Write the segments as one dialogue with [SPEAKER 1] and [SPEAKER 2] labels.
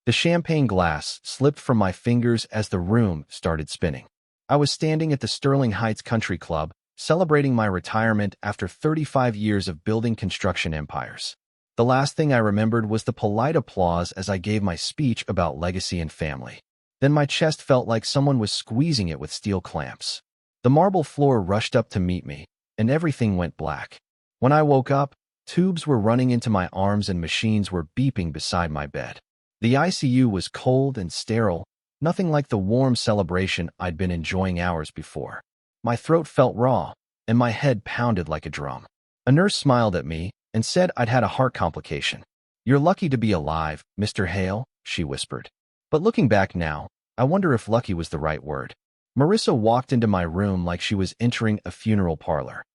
[SPEAKER 1] The champagne glass slipped from my fingers as the room started spinning. I was standing at the Sterling Heights Country Club, celebrating my retirement after 35 years of building construction empires. The last thing I remembered was the polite applause as I gave my speech about legacy and family. Then my chest felt like someone was squeezing it with steel clamps. The marble floor rushed up to meet me, and everything went black. When I woke up, tubes were running into my arms and machines were beeping beside my bed. The ICU was cold and sterile, nothing like the warm celebration I'd been enjoying hours before. My throat felt raw, and my head pounded like a drum. A nurse smiled at me and said I'd had a heart complication. "You're lucky to be alive, Mr. Hale," she whispered. But looking back now, I wonder if lucky was the right word. Marissa walked into my room like she was entering a funeral parlor.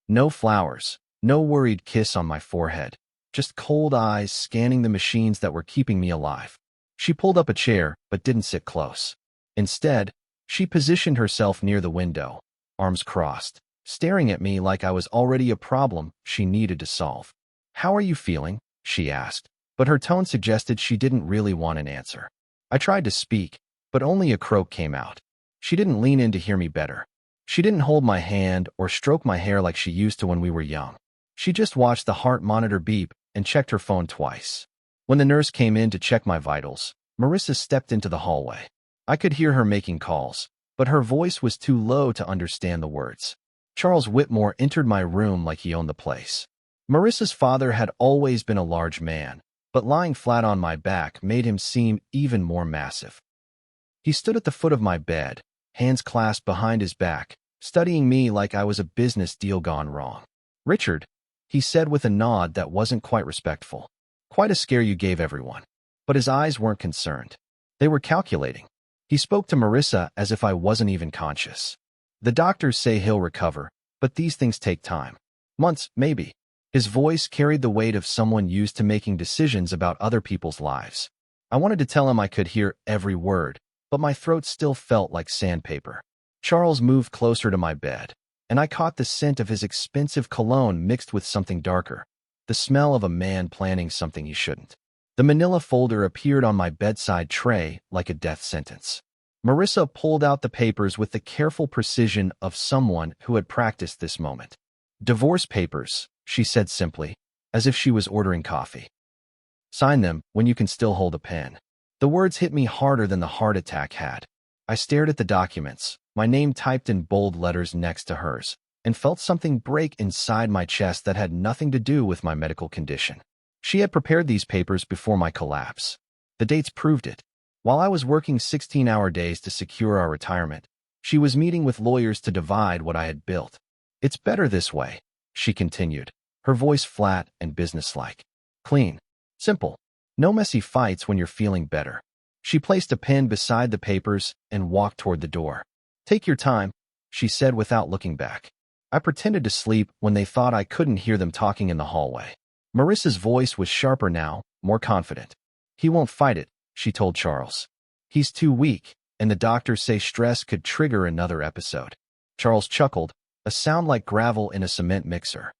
[SPEAKER 1] No flowers, no worried kiss on my forehead, just cold eyes scanning the machines that were keeping me alive. She pulled up a chair, but didn't sit close. Instead, she positioned herself near the window, arms crossed, staring at me like I was already a problem she needed to solve. "How are you feeling?" she asked, but her tone suggested she didn't really want an answer. I tried to speak, but only a croak came out. She didn't lean in to hear me better. She didn't hold my hand or stroke my hair like she used to when we were young. She just watched the heart monitor beep and checked her phone twice. When the nurse came in to check my vitals, Marissa stepped into the hallway. I could hear her making calls, but her voice was too low to understand the words. Charles Whitmore entered my room like he owned the place. Marissa's father had always been a large man, but lying flat on my back made him seem even more massive. He stood at the foot of my bed, hands clasped behind his back, studying me like I was a business deal gone wrong. "Richard," he said with a nod that wasn't quite respectful. "Quite a scare you gave everyone." But his eyes weren't concerned. They were calculating. He spoke to Marissa as if I wasn't even conscious. "The doctors say he'll recover, but these things take time. Months, maybe." His voice carried the weight of someone used to making decisions about other people's lives. I wanted to tell him I could hear every word, but my throat still felt like sandpaper. Charles moved closer to my bed, and I caught the scent of his expensive cologne mixed with something darker, the smell of a man planning something he shouldn't. The manila folder appeared on my bedside tray like a death sentence. Marissa pulled out the papers with the careful precision of someone who had practiced this moment. "Divorce papers," she said simply, as if she was ordering coffee. "Sign them when you can still hold a pen." The words hit me harder than the heart attack had. I stared at the documents, my name typed in bold letters next to hers, and felt something break inside my chest that had nothing to do with my medical condition. She had prepared these papers before my collapse. The dates proved it. While I was working 16-hour days to secure our retirement, she was meeting with lawyers to divide what I had built. "It's better this way," she continued, her voice flat and businesslike. "Clean. Simple. No messy fights when you're feeling better." She placed a pen beside the papers and walked toward the door. "Take your time," she said without looking back. I pretended to sleep when they thought I couldn't hear them talking in the hallway. Marissa's voice was sharper now, more confident. "He won't fight it," she told Charles. "He's too weak, and the doctors say stress could trigger another episode." Charles chuckled, a sound like gravel in a cement mixer.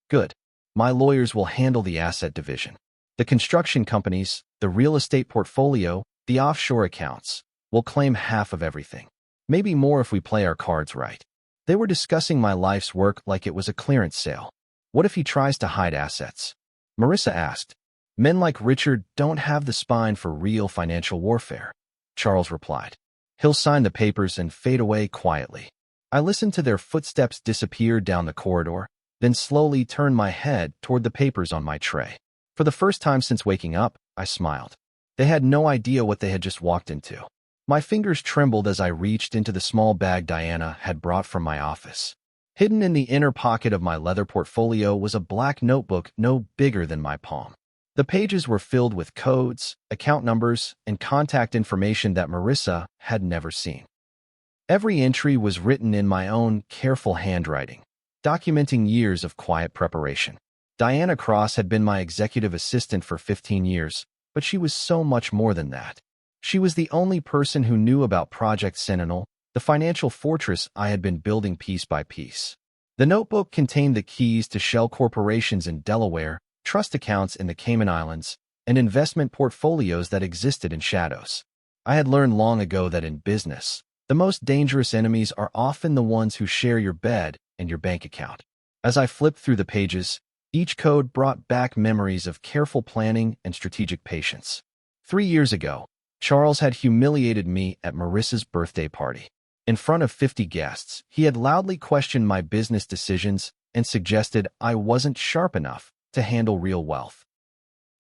[SPEAKER 1] "Good. My lawyers will handle the asset division. The construction companies, the real estate portfolio, the offshore accounts, will claim half of everything. Maybe more if we play our cards right." They were discussing my life's work like it was a clearance sale. "What if he tries to hide assets?" Marissa asked. "Men like Richard don't have the spine for real financial warfare," Charles replied. "He'll sign the papers and fade away quietly." I listened to their footsteps disappear down the corridor, then slowly turned my head toward the papers on my tray. For the first time since waking up, I smiled. They had no idea what they had just walked into. My fingers trembled as I reached into the small bag Diana had brought from my office. Hidden in the inner pocket of my leather portfolio was a black notebook no bigger than my palm. The pages were filled with codes, account numbers, and contact information that Marissa had never seen. Every entry was written in my own careful handwriting, documenting years of quiet preparation. Diana Cross had been my executive assistant for 15 years, but she was so much more than that. She was the only person who knew about Project Sentinel, the financial fortress I had been building piece by piece. The notebook contained the keys to shell corporations in Delaware, trust accounts in the Cayman Islands, and investment portfolios that existed in shadows. I had learned long ago that in business, the most dangerous enemies are often the ones who share your bed and your bank account. As I flipped through the pages, each code brought back memories of careful planning and strategic patience. 3 years ago, Charles had humiliated me at Marissa's birthday party. In front of 50 guests, he had loudly questioned my business decisions and suggested I wasn't sharp enough to handle real wealth.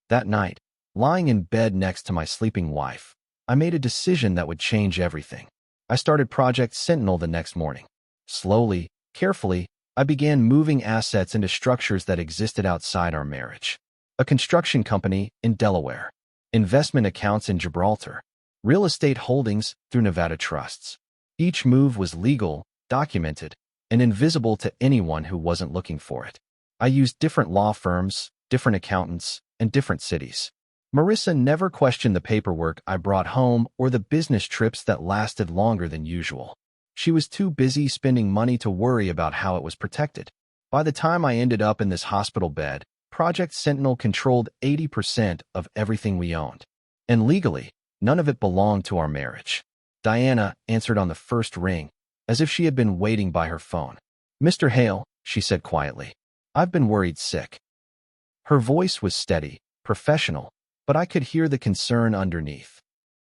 [SPEAKER 1] That night, lying in bed next to my sleeping wife, I made a decision that would change everything. I started Project Sentinel the next morning. Slowly, carefully, I began moving assets into structures that existed outside our marriage. A construction company in Delaware, investment accounts in Gibraltar, real estate holdings through Nevada trusts. Each move was legal, documented, and invisible to anyone who wasn't looking for it. I used different law firms, different accountants, and different cities. Marissa never questioned the paperwork I brought home or the business trips that lasted longer than usual. She was too busy spending money to worry about how it was protected. By the time I ended up in this hospital bed, Project Sentinel controlled 80% of everything we owned. And legally, none of it belonged to our marriage. Diana answered on the first ring, as if she had been waiting by her phone. "Mr. Hale," she said quietly, "I've been worried sick." Her voice was steady, professional, but I could hear the concern underneath.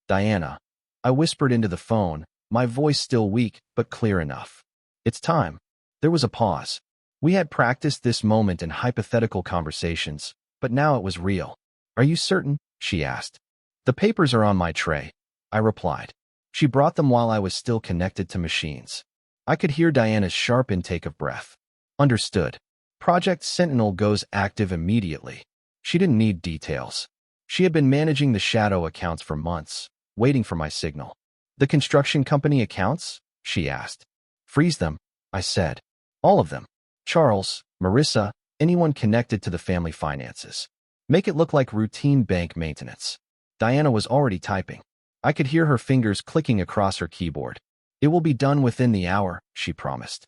[SPEAKER 1] "Diana," I whispered into the phone, my voice still weak but clear enough. "It's time." There was a pause. We had practiced this moment in hypothetical conversations, but now it was real. "Are you certain?" she asked. "The papers are on my tray," I replied. She brought them while I was still connected to machines. I could hear Diana's sharp intake of breath. "Understood. Project Sentinel goes active immediately." She didn't need details. She had been managing the shadow accounts for months, waiting for my signal. "The construction company accounts?" she asked. "Freeze them," I said. "All of them. Charles, Marissa, anyone connected to the family finances. Make it look like routine bank maintenance." Diana was already typing. I could hear her fingers clicking across her keyboard. "It will be done within the hour," she promised.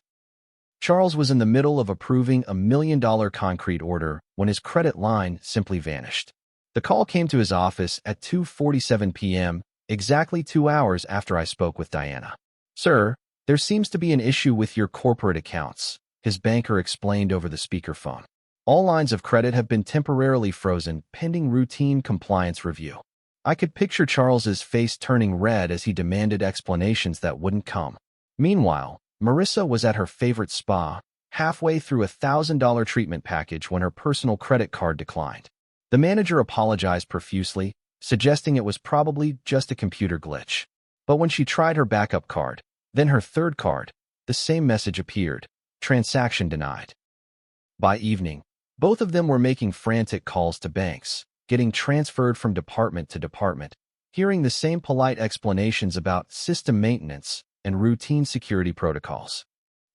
[SPEAKER 1] Charles was in the middle of approving a $1 million concrete order when his credit line simply vanished. The call came to his office at 2:47 p.m., exactly 2 hours after I spoke with Diana. "Sir, there seems to be an issue with your corporate accounts," his banker explained over the speakerphone. "All lines of credit have been temporarily frozen pending routine compliance review." I could picture Charles's face turning red as he demanded explanations that wouldn't come. Meanwhile, Marissa was at her favorite spa, halfway through a $1,000 treatment package when her personal credit card declined. The manager apologized profusely, suggesting it was probably just a computer glitch. But when she tried her backup card, then her third card, the same message appeared: transaction denied. By evening, both of them were making frantic calls to banks, getting transferred from department to department, hearing the same polite explanations about system maintenance and routine security protocols.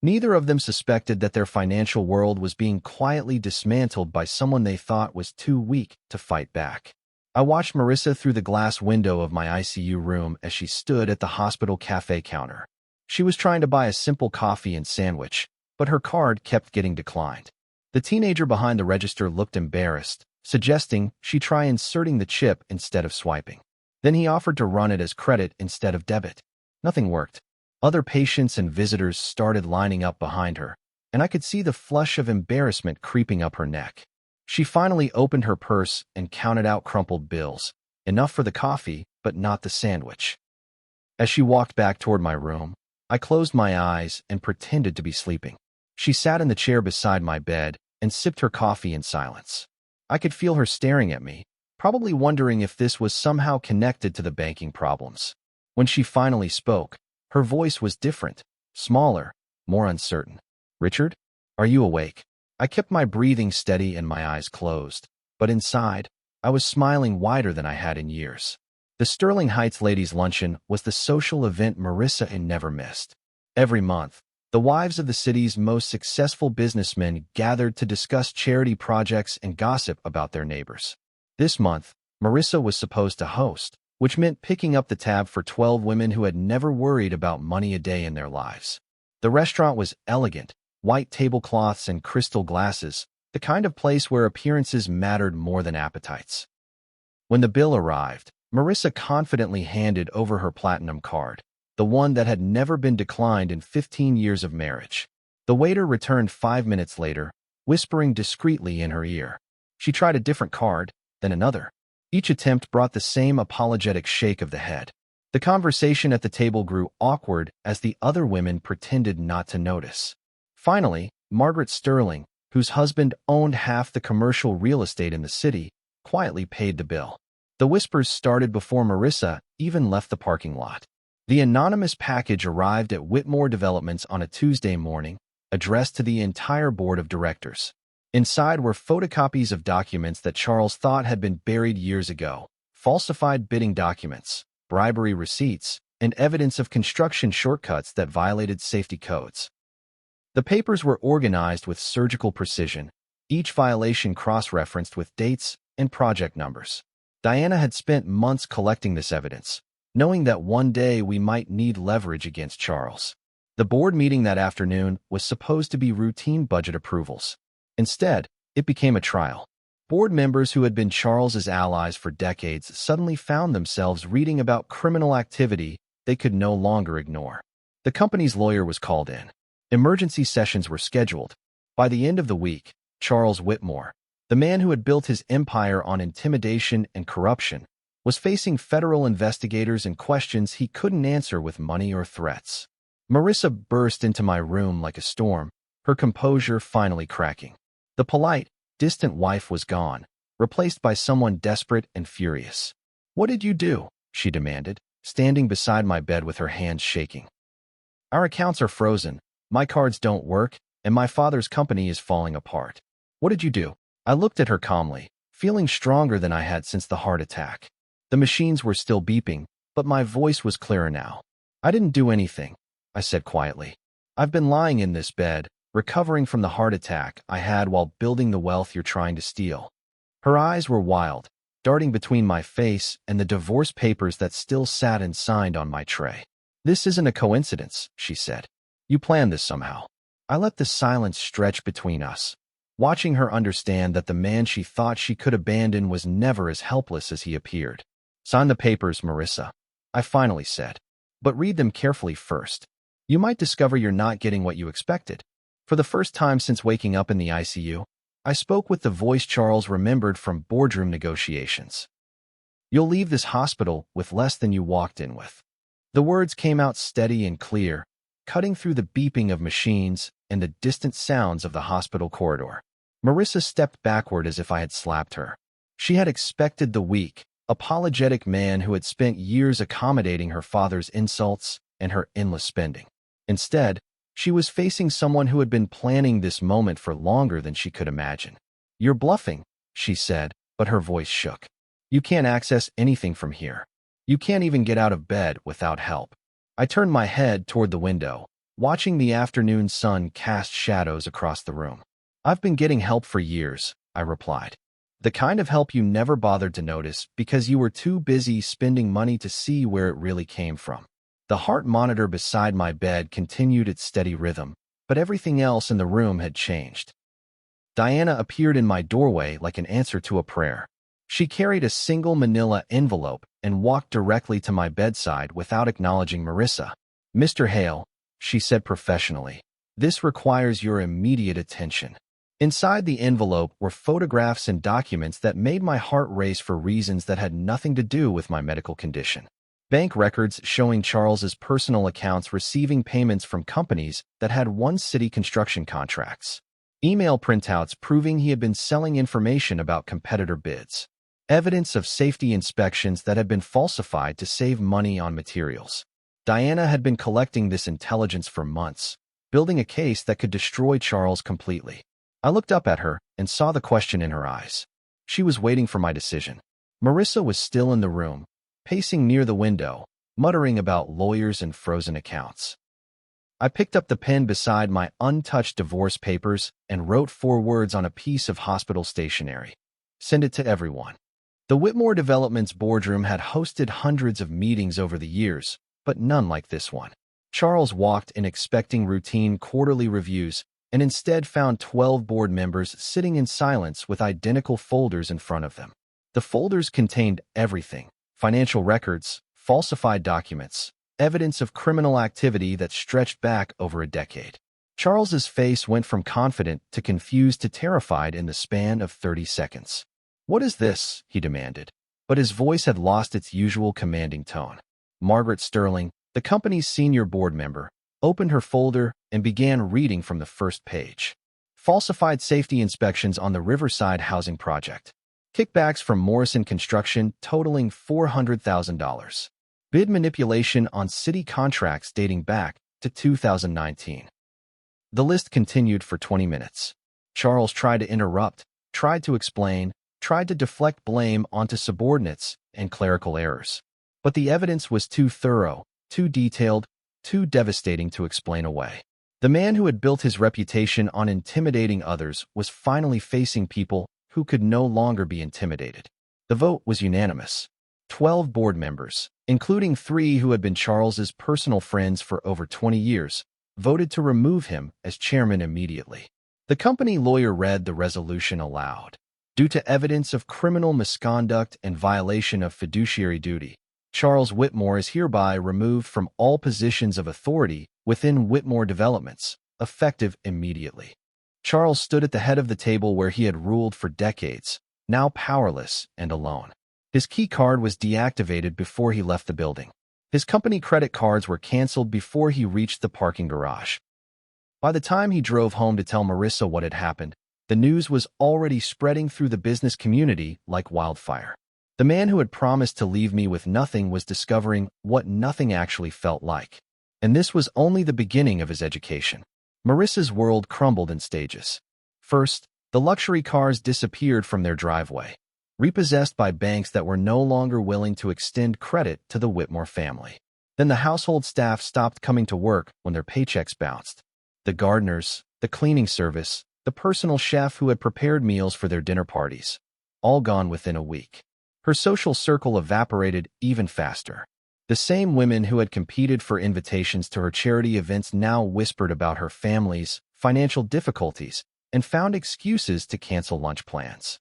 [SPEAKER 1] Neither of them suspected that their financial world was being quietly dismantled by someone they thought was too weak to fight back. I watched Marissa through the glass window of my ICU room as she stood at the hospital cafe counter. She was trying to buy a simple coffee and sandwich, but her card kept getting declined. The teenager behind the register looked embarrassed, suggesting she try inserting the chip instead of swiping. Then he offered to run it as credit instead of debit. Nothing worked. Other patients and visitors started lining up behind her, and I could see the flush of embarrassment creeping up her neck. She finally opened her purse and counted out crumpled bills, enough for the coffee, but not the sandwich. As she walked back toward my room, I closed my eyes and pretended to be sleeping. She sat in the chair beside my bed and sipped her coffee in silence. I could feel her staring at me, probably wondering if this was somehow connected to the banking problems. When she finally spoke, her voice was different, smaller, more uncertain. "Richard, are you awake?" I kept my breathing steady and my eyes closed, but inside, I was smiling wider than I had in years. The Sterling Heights Ladies' Luncheon was the social event Marissa had never missed. Every month, the wives of the city's most successful businessmen gathered to discuss charity projects and gossip about their neighbors. This month, Marissa was supposed to host, which meant picking up the tab for 12 women who had never worried about money a day in their lives. The restaurant was elegant, white tablecloths and crystal glasses, the kind of place where appearances mattered more than appetites. When the bill arrived, Marissa confidently handed over her platinum card, the one that had never been declined in 15 years of marriage. The waiter returned 5 minutes later, whispering discreetly in her ear. She tried a different card, then another. Each attempt brought the same apologetic shake of the head. The conversation at the table grew awkward as the other women pretended not to notice. Finally, Margaret Sterling, whose husband owned half the commercial real estate in the city, quietly paid the bill. The whispers started before Marissa even left the parking lot. The anonymous package arrived at Whitmore Developments on a Tuesday morning, addressed to the entire board of directors. Inside were photocopies of documents that Charles thought had been buried years ago, falsified bidding documents, bribery receipts, and evidence of construction shortcuts that violated safety codes. The papers were organized with surgical precision, each violation cross-referenced with dates and project numbers. Diana had spent months collecting this evidence, knowing that one day we might need leverage against Charles. The board meeting that afternoon was supposed to be routine budget approvals. Instead, it became a trial. Board members who had been Charles's allies for decades suddenly found themselves reading about criminal activity they could no longer ignore. The company's lawyer was called in. Emergency sessions were scheduled. By the end of the week, Charles Whitmore, the man who had built his empire on intimidation and corruption, was facing federal investigators and questions he couldn't answer with money or threats. Marissa burst into my room like a storm, her composure finally cracking. The polite, distant wife was gone, replaced by someone desperate and furious. "What did you do?" she demanded, standing beside my bed with her hands shaking. "Our accounts are frozen, my cards don't work, and my father's company is falling apart. What did you do?" I looked at her calmly, feeling stronger than I had since the heart attack. The machines were still beeping, but my voice was clearer now. "I didn't do anything," I said quietly. "I've been lying in this bed, recovering from the heart attack I had while building the wealth you're trying to steal." Her eyes were wild, darting between my face and the divorce papers that still sat unsigned on my tray. "This isn't a coincidence," she said. "You planned this somehow." I let the silence stretch between us, watching her understand that the man she thought she could abandon was never as helpless as he appeared. "Sign the papers, Marissa," I finally said. "But read them carefully first. You might discover you're not getting what you expected." For the first time since waking up in the ICU, I spoke with the voice Charles remembered from boardroom negotiations. "You'll leave this hospital with less than you walked in with." The words came out steady and clear, cutting through the beeping of machines and the distant sounds of the hospital corridor. Marissa stepped backward as if I had slapped her. She had expected the weak, apologetic man who had spent years accommodating her father's insults and her endless spending. Instead, she was facing someone who had been planning this moment for longer than she could imagine. "You're bluffing," she said, but her voice shook. "You can't access anything from here. You can't even get out of bed without help." I turned my head toward the window, watching the afternoon sun cast shadows across the room. "I've been getting help for years," I replied. "The kind of help you never bothered to notice because you were too busy spending money to see where it really came from." The heart monitor beside my bed continued its steady rhythm, but everything else in the room had changed. Diana appeared in my doorway like an answer to a prayer. She carried a single manila envelope and walked directly to my bedside without acknowledging Marissa. "Mr. Hale," she said professionally, "this requires your immediate attention." Inside the envelope were photographs and documents that made my heart race for reasons that had nothing to do with my medical condition. Bank records showing Charles's personal accounts receiving payments from companies that had won city construction contracts. Email printouts proving he had been selling information about competitor bids. Evidence of safety inspections that had been falsified to save money on materials. Diana had been collecting this intelligence for months, building a case that could destroy Charles completely. I looked up at her and saw the question in her eyes. She was waiting for my decision. Marissa was still in the room, pacing near the window, muttering about lawyers and frozen accounts. I picked up the pen beside my untouched divorce papers and wrote 4 words on a piece of hospital stationery. "Send it to everyone." The Whitmore Developments boardroom had hosted hundreds of meetings over the years, but none like this one. Charles walked in expecting routine quarterly reviews and instead found 12 board members sitting in silence with identical folders in front of them. The folders contained everything: financial records, falsified documents, evidence of criminal activity that stretched back over a decade. Charles's face went from confident to confused to terrified in the span of 30 seconds. "What is this?" he demanded. But his voice had lost its usual commanding tone. Margaret Sterling, the company's senior board member, opened her folder and began reading from the first page. Falsified safety inspections on the Riverside housing project. Kickbacks from Morrison Construction totaling $400,000. Bid manipulation on city contracts dating back to 2019. The list continued for 20 minutes. Charles tried to interrupt, tried to explain, tried to deflect blame onto subordinates and clerical errors. But the evidence was too thorough, too detailed, too devastating to explain away. The man who had built his reputation on intimidating others was finally facing people who could no longer be intimidated. The vote was unanimous. 12 board members, including 3 who had been Charles's personal friends for over 20 years, voted to remove him as chairman immediately. The company lawyer read the resolution aloud. Due to evidence of criminal misconduct and violation of fiduciary duty, Charles Whitmore is hereby removed from all positions of authority within Whitmore Developments, effective immediately. Charles stood at the head of the table where he had ruled for decades, now powerless and alone. His key card was deactivated before he left the building. His company credit cards were canceled before he reached the parking garage. By the time he drove home to tell Marissa what had happened, the news was already spreading through the business community like wildfire. The man who had promised to leave me with nothing was discovering what nothing actually felt like. And this was only the beginning of his education. Marissa's world crumbled in stages. First, the luxury cars disappeared from their driveway, repossessed by banks that were no longer willing to extend credit to the Whitmore family. Then the household staff stopped coming to work when their paychecks bounced. The gardeners, the cleaning service, the personal chef who had prepared meals for their dinner parties, all gone within a week. Her social circle evaporated even faster. The same women who had competed for invitations to her charity events now whispered about her family's financial difficulties and found excuses to cancel lunch plans.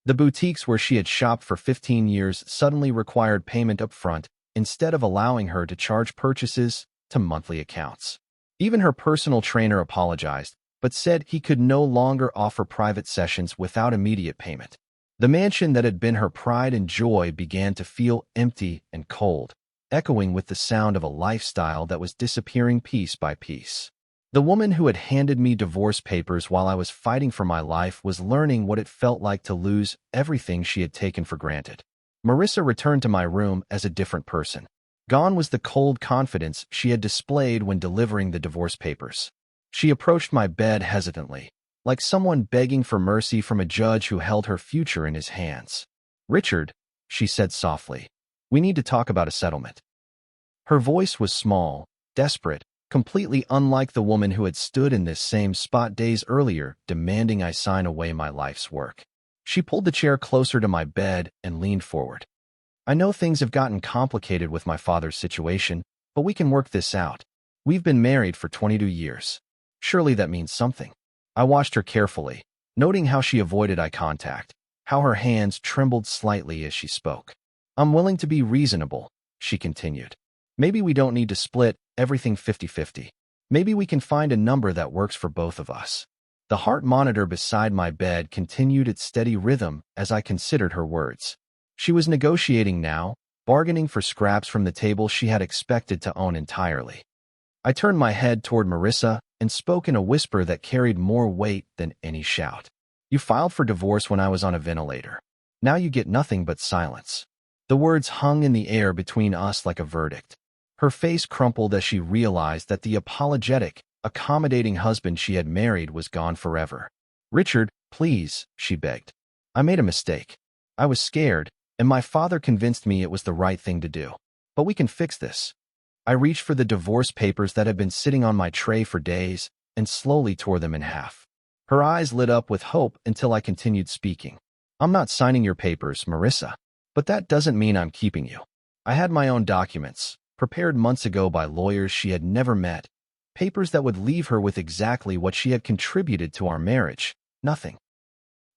[SPEAKER 1] The boutiques where she had shopped for 15 years suddenly required payment up front instead of allowing her to charge purchases to monthly accounts. Even her personal trainer apologized, but said he could no longer offer private sessions without immediate payment. The mansion that had been her pride and joy began to feel empty and cold, echoing with the sound of a lifestyle that was disappearing piece by piece. The woman who had handed me divorce papers while I was fighting for my life was learning what it felt like to lose everything she had taken for granted. Marissa returned to my room as a different person. Gone was the cold confidence she had displayed when delivering the divorce papers. She approached my bed hesitantly, like someone begging for mercy from a judge who held her future in his hands. "Richard," she said softly, "we need to talk about a settlement." Her voice was small, desperate, completely unlike the woman who had stood in this same spot days earlier, demanding I sign away my life's work. She pulled the chair closer to my bed and leaned forward. "I know things have gotten complicated with my father's situation, but we can work this out. We've been married for 22 years. Surely that means something." I watched her carefully, noting how she avoided eye contact, how her hands trembled slightly as she spoke. "I'm willing to be reasonable," she continued. "Maybe we don't need to split everything 50-50. Maybe we can find a number that works for both of us." The heart monitor beside my bed continued its steady rhythm as I considered her words. She was negotiating now, bargaining for scraps from the table she had expected to own entirely. I turned my head toward Marissa and spoke in a whisper that carried more weight than any shout. "You filed for divorce when I was on a ventilator. Now you get nothing but silence." The words hung in the air between us like a verdict. Her face crumpled as she realized that the apologetic, accommodating husband she had married was gone forever. "Richard, please," she begged. "I made a mistake. I was scared, and my father convinced me it was the right thing to do. But we can fix this." I reached for the divorce papers that had been sitting on my tray for days and slowly tore them in half. Her eyes lit up with hope until I continued speaking. "I'm not signing your papers, Marissa. But that doesn't mean I'm keeping you. I had my own documents, prepared months ago by lawyers she had never met, papers that would leave her with exactly what she had contributed to our marriage: nothing."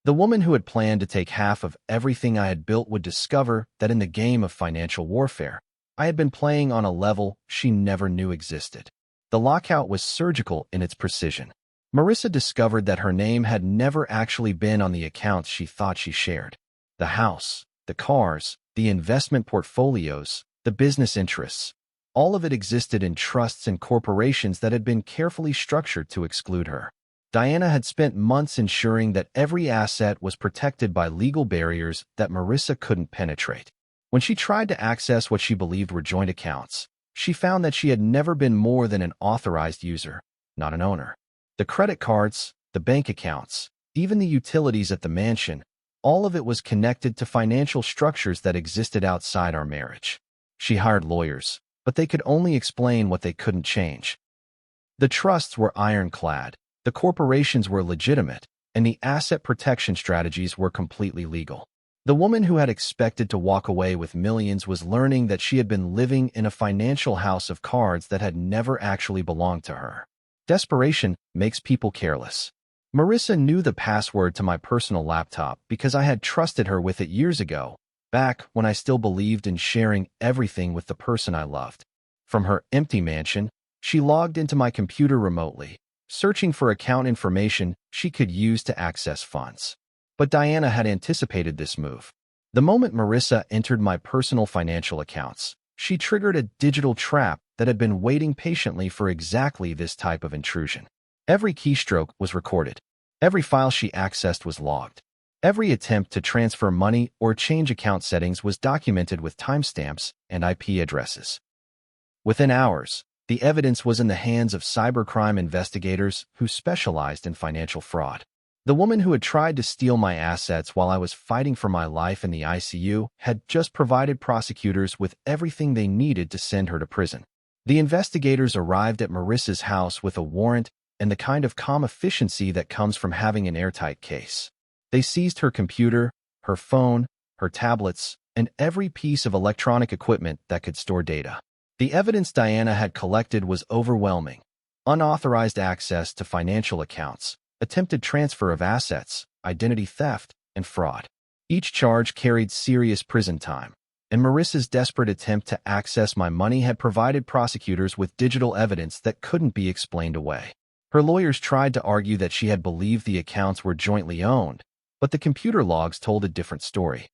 [SPEAKER 1] The woman who had planned to take half of everything I had built would discover that in the game of financial warfare, I had been playing on a level she never knew existed. The lockout was surgical in its precision. Marissa discovered that her name had never actually been on the accounts she thought she shared. The house, the cars, the investment portfolios, the business interests, all of it existed in trusts and corporations that had been carefully structured to exclude her. Diana had spent months ensuring that every asset was protected by legal barriers that Marissa couldn't penetrate. When she tried to access what she believed were joint accounts, she found that she had never been more than an authorized user, not an owner. The credit cards, the bank accounts, even the utilities at the mansion, all of it was connected to financial structures that existed outside our marriage. She hired lawyers, but they could only explain what they couldn't change. The trusts were ironclad, the corporations were legitimate, and the asset protection strategies were completely legal. The woman who had expected to walk away with millions was learning that she had been living in a financial house of cards that had never actually belonged to her. Desperation makes people careless. Marissa knew the password to my personal laptop because I had trusted her with it years ago, back when I still believed in sharing everything with the person I loved. From her empty mansion, she logged into my computer remotely, searching for account information she could use to access funds. But Diana had anticipated this move. The moment Marissa entered my personal financial accounts, she triggered a digital trap that had been waiting patiently for exactly this type of intrusion. Every keystroke was recorded. Every file she accessed was logged. Every attempt to transfer money or change account settings was documented with timestamps and IP addresses. Within hours, the evidence was in the hands of cybercrime investigators who specialized in financial fraud. The woman who had tried to steal my assets while I was fighting for my life in the ICU had just provided prosecutors with everything they needed to send her to prison. The investigators arrived at Marissa's house with a warrant and the kind of calm efficiency that comes from having an airtight case. They seized her computer, her phone, her tablets, and every piece of electronic equipment that could store data. The evidence Diana had collected was overwhelming. Unauthorized access to financial accounts, attempted transfer of assets, identity theft, and fraud. Each charge carried serious prison time, and Marissa's desperate attempt to access my money had provided prosecutors with digital evidence that couldn't be explained away. Her lawyers tried to argue that she had believed the accounts were jointly owned, but the computer logs told a different story.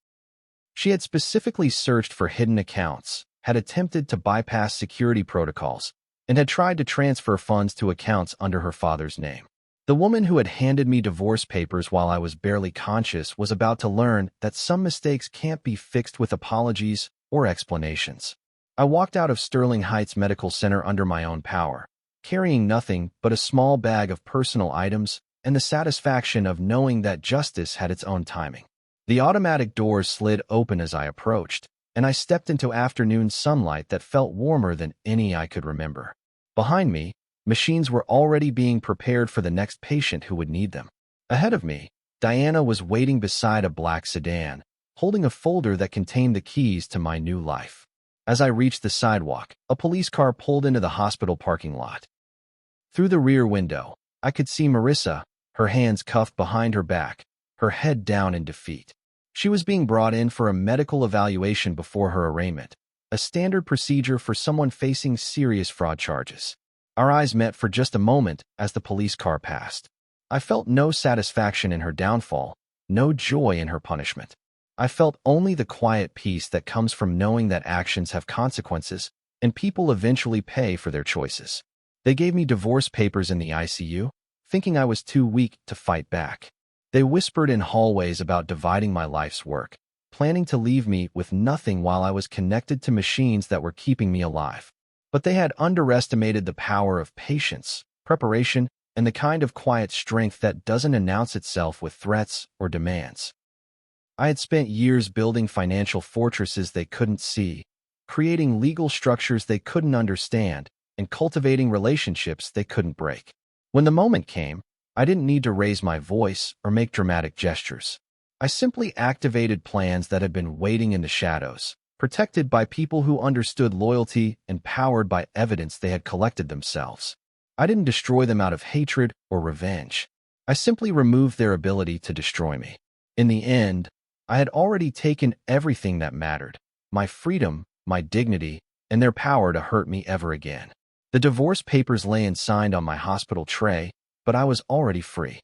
[SPEAKER 1] She had specifically searched for hidden accounts, had attempted to bypass security protocols, and had tried to transfer funds to accounts under her father's name. The woman who had handed me divorce papers while I was barely conscious was about to learn that some mistakes can't be fixed with apologies or explanations. I walked out of Sterling Heights Medical Center under my own power, carrying nothing but a small bag of personal items and the satisfaction of knowing that justice had its own timing. The automatic doors slid open as I approached, and I stepped into afternoon sunlight that felt warmer than any I could remember. Behind me, machines were already being prepared for the next patient who would need them. Ahead of me, Diana was waiting beside a black sedan, holding a folder that contained the keys to my new life. As I reached the sidewalk, a police car pulled into the hospital parking lot. Through the rear window, I could see Marissa, her hands cuffed behind her back, her head down in defeat. She was being brought in for a medical evaluation before her arraignment, a standard procedure for someone facing serious fraud charges. Our eyes met for just a moment as the police car passed. I felt no satisfaction in her downfall, no joy in her punishment. I felt only the quiet peace that comes from knowing that actions have consequences and people eventually pay for their choices. They gave me divorce papers in the ICU, thinking I was too weak to fight back. They whispered in hallways about dividing my life's work, planning to leave me with nothing while I was connected to machines that were keeping me alive. But they had underestimated the power of patience, preparation, and the kind of quiet strength that doesn't announce itself with threats or demands. I had spent years building financial fortresses they couldn't see, creating legal structures they couldn't understand, and cultivating relationships they couldn't break. When the moment came, I didn't need to raise my voice or make dramatic gestures. I simply activated plans that had been waiting in the shadows, protected by people who understood loyalty and powered by evidence they had collected themselves. I didn't destroy them out of hatred or revenge. I simply removed their ability to destroy me. In the end, I had already taken everything that mattered, my freedom, my dignity, and their power to hurt me ever again. The divorce papers lay unsigned on my hospital tray, but I was already free.